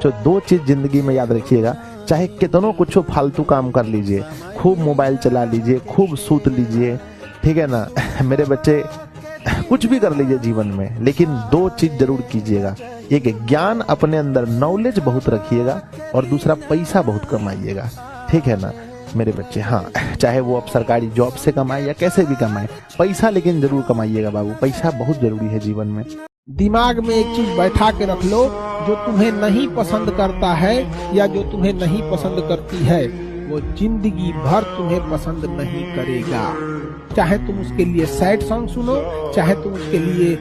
जो दो चीज जिंदगी में याद रखिएगा, चाहे कितनों कुछ फालतू काम कर लीजिए, खूब मोबाइल चला लीजिए, खूब सूत लीजिए, ठीक है ना मेरे बच्चे, कुछ भी कर लीजिए जीवन में, लेकिन दो चीज जरूर कीजिएगा। एक, ज्ञान अपने अंदर, नॉलेज बहुत रखिएगा, और दूसरा पैसा बहुत कमाइएगा, ठीक है ना मेरे बच्चे। हाँ, चाहे वो आप सरकारी जॉब से कमाए या कैसे भी कमाए, पैसा लेकिन जरूर कमाइएगा बाबू, पैसा बहुत जरूरी है जीवन में। दिमाग में एक चीज बैठा के रख लो, जो तुम्हें नहीं पसंद करता है या जो तुम्हें नहीं पसंद करती है, वो जिंदगी भर तुम्हें पसंद नहीं करेगा। चाहे तुम उसके लिए सैड सॉन्ग सुनो, चाहे तुम उसके लिए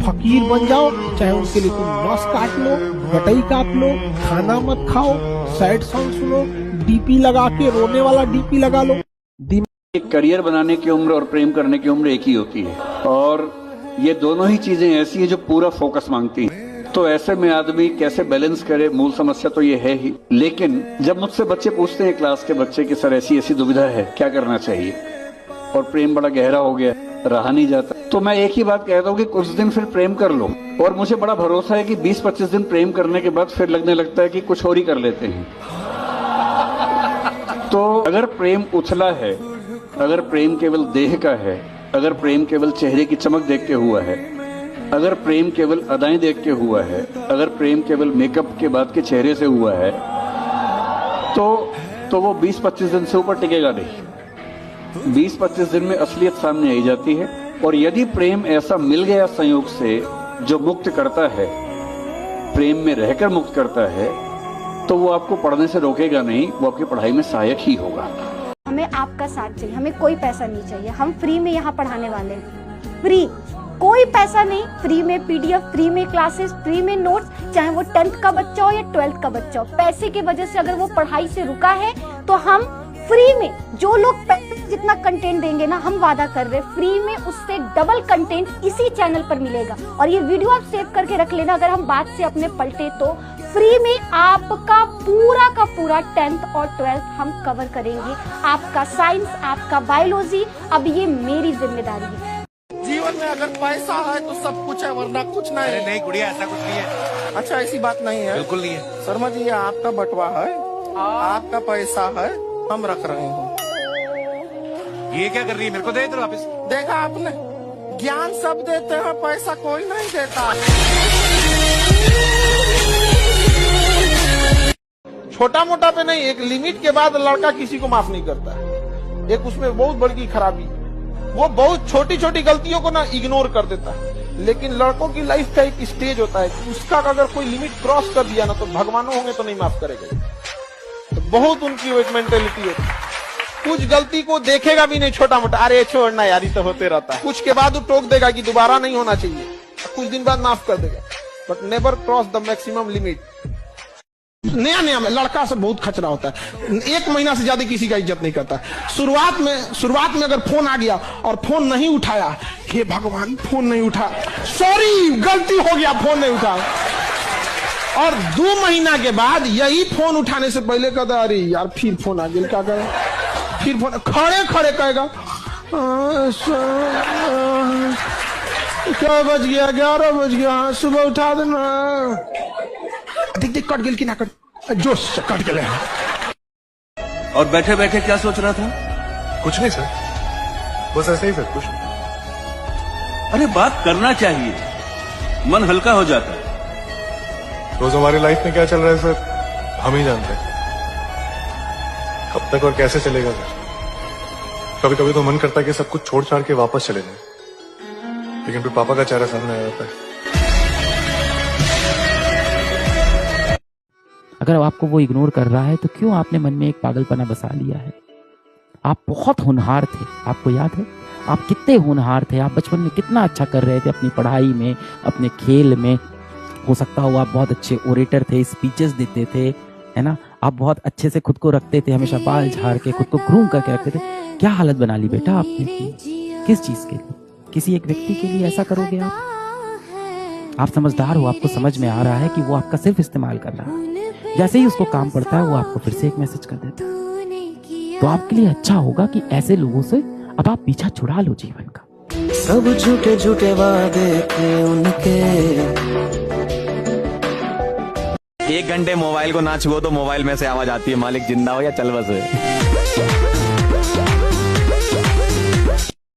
फकीर बन जाओ, चाहे उनके लिए तुम नस काट लो, बटई काट लो, खाना मत खाओ, सैड सॉन्ग सुनो, डीपी लगा के रोने वाला डीपी लगा लो। एक करियर बनाने की उम्र और प्रेम करने की उम्र एक ही होती है, और ये दोनों ही चीजें ऐसी हैं जो पूरा फोकस मांगती हैं। तो ऐसे में आदमी कैसे बैलेंस करे, मूल समस्या तो ये है ही। लेकिन जब मुझसे बच्चे पूछते हैं, क्लास के बच्चे, कि सर ऐसी ऐसी दुविधा है, क्या करना चाहिए, और प्रेम बड़ा गहरा हो गया, रहा नहीं जाता, तो मैं एक ही बात कहता हूँ कि कुछ दिन फिर प्रेम कर लो। और मुझे बड़ा भरोसा है कि 20-25 दिन प्रेम करने के बाद फिर लगने लगता है कि कुछ और ही कर लेते हैं। तो अगर प्रेम उछला है, अगर प्रेम केवल देह का है, अगर प्रेम केवल चेहरे की चमक देख के हुआ है, अगर प्रेम केवल अदाएं देख के हुआ है, अगर प्रेम केवल मेकअप के बाद के चेहरे से हुआ है, तो वो 20-25 दिन से ऊपर टिकेगा नहीं। 20-25 दिन में असलियत सामने आई जाती है। और यदि प्रेम ऐसा मिल गया संयोग से जो मुक्त करता है, प्रेम में रहकर मुक्त करता है, तो वो आपको पढ़ने से रोकेगा नहीं, वो आपकी पढ़ाई में सहायक ही होगा। हमें आपका साथ चाहिए, हमें कोई पैसा नहीं चाहिए, हम फ्री में यहाँ पढ़ाने वाले हैं, फ्री, कोई पैसा नहीं, फ्री में पीडीएफ, फ्री में क्लासेस, फ्री में नोट्स, चाहे वो 10th का बच्चा हो या 12th का बच्चा हो। पैसे की वजह से अगर वो पढ़ाई से रुका है तो हम फ्री में, जो लोग जितना कंटेंट देंगे ना, हम वादा कर रहे हैं फ्री में उससे डबल कंटेंट इसी चैनल पर मिलेगा। और ये वीडियो आप सेव करके रख लेना, अगर हम बात से अपने पलटे तो फ्री में आपका पूरा का पूरा 10th और 12th हम कवर करेंगे। आपका साइंस, आपका बायोलॉजी, अब ये मेरी जिम्मेदारी है। जीवन में अगर पैसा है तो सब कुछ है, वरना कुछ नहीं है। नहीं गुड़िया, ऐसा कुछ नहीं है। अच्छा, ऐसी बात नहीं है, बिल्कुल नहीं है। शर्मा जी, ये आपका बटवा है, आपका पैसा है, हम रख रहे हैं। ये क्या कर रही है, मेरे को दे इधर वापस। देखा आपने, ज्ञान सब देते हैं, पैसा कोई नहीं देता। छोटा मोटा पे नहीं, एक लिमिट के बाद लड़का किसी को माफ नहीं करता है। एक उसमें बहुत बड़ी खराबी, वो बहुत छोटी छोटी गलतियों को ना इग्नोर कर देता है। लेकिन लड़कों की लाइफ का एक स्टेज होता है, उसका अगर कोई लिमिट क्रॉस कर दिया ना, तो भगवानों होंगे तो नहीं माफ करेगा। तो बहुत उनकी एक मेंटेलिटी है, कुछ गलती को देखेगा भी नहीं छोटा मोटा, अरे छोड़ना यार, ये तो होते रहता है। कुछ के बाद वो टोक देगा कि दोबारा नहीं होना चाहिए, कुछ दिन बाद माफ कर देगा, but never cross the maximum limit. नया नया में लड़का से बहुत खचरा होता है, 1 महीना से ज्यादा किसी का इज्जत नहीं करता। शुरुआत में अगर फोन आ गया और फोन नहीं उठाया, हे भगवान फोन नहीं उठा, सॉरी गलती हो गया, फोन नहीं उठा। और 2 महीना के बाद यही फोन उठाने से पहले कहता, अरे यार फिर फोन आ गया, क्या करें, फिर फोन खड़े खड़े कहेगा, क्या बज गया, 11 बज गया, सुबह उठा देना। देख कट गई कि ना कट, जोश से कट गया। और बैठे बैठे क्या सोच रहा था? कुछ नहीं सर, बस ऐसे ही सर, कुछ नहीं। अरे बात करना चाहिए, मन हल्का हो जाता है। रोज हमारी लाइफ में क्या चल रहा है सर, हम ही जानते हैं। कब तक और कैसे चलेगा सर? कभी कभी तो मन करता है कि सब कुछ छोड़ छाड़ के वापस चले जाए, लेकिन फिर पापा का चेहरा सामने आ जाता है। अगर आपको वो इग्नोर कर रहा है तो क्यों आपने मन में एक पागलपना बसा लिया है? आप बहुत होनहार थे, आपको याद है आप कितने होनहार थे, आप बचपन में कितना अच्छा कर रहे थे अपनी पढ़ाई में, अपने खेल में। हो सकता हो आप बहुत अच्छे ओरेटर थे, स्पीचेस देते थे, है ना, आप बहुत अच्छे से खुद को रखते थे, हमेशा बाल झाड़ के खुद को ग्रूम करके रखते थे। क्या हालत बना ली बेटा आपने, किस चीज के लिए? किसी एक व्यक्ति के लिए ऐसा करोगे आप समझदार हो, आपको समझ में आ रहा है कि वो आपका सिर्फ इस्तेमाल कर रहा है। जैसे ही उसको काम पड़ता है वो आपको फिर से एक मैसेज कर देता है। तो आपके लिए अच्छा होगा कि ऐसे लोगों से अब आप पीछा छुड़ा लो जीवन का। सब झूठे झूठे वादे थे उनके, 1 घंटे मोबाइल को ना छुओ तो मोबाइल में से आवाज आती है, मालिक जिंदा हो या चल बसे।